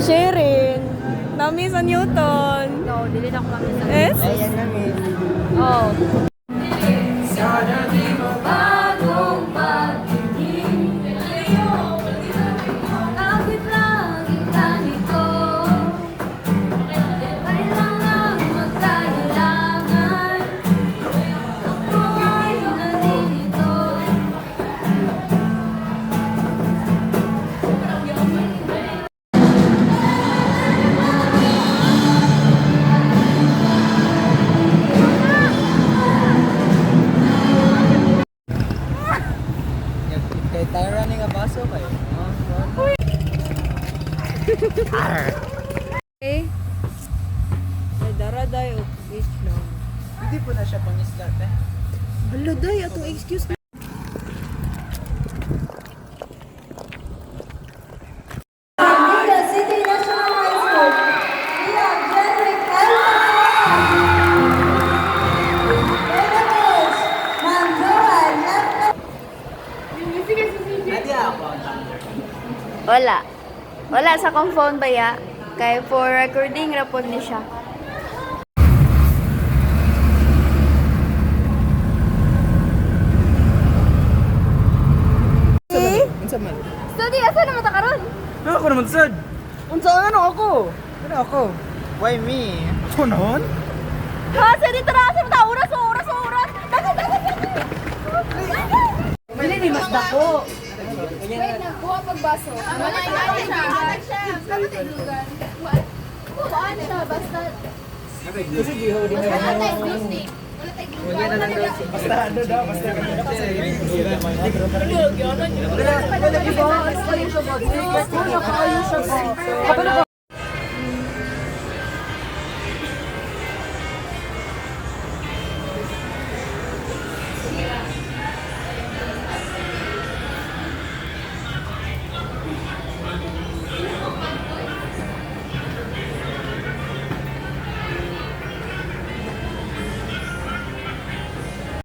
Sharing. Nami sa Newton. No, dili na ako kami sa Yes? Ayan na eh. Oh. Kay tayo running a baso kayo. Okay. May daraday o beach lang. Hindi po na siya pang-start eh. Hala, day, atong excuse na. City National High School. We have Jedrick L. Data coach, Ma'am Joanne, left. Adi ako. Wala. Wala sa kong phone ba ya? Kay for recording rapod ni siya. Unsa man? Study, asa naman ta karon? Ano ako naman sad? Unsa ano ako? Ano ako? Why me? Ako noon? Ha, sa dito na asa ta oras. Dagat. Pwede ni mas dako. Wait, nagkuha pagbaso. Wala siya. Kuhaan siya, basta. Kasi giho din na. Wala tayong glue stick. Wala na lang daw. Basta ano daw, basta ganito kasi. Wala giho. Ano ko yung siya ba? Wala kayo siya ba?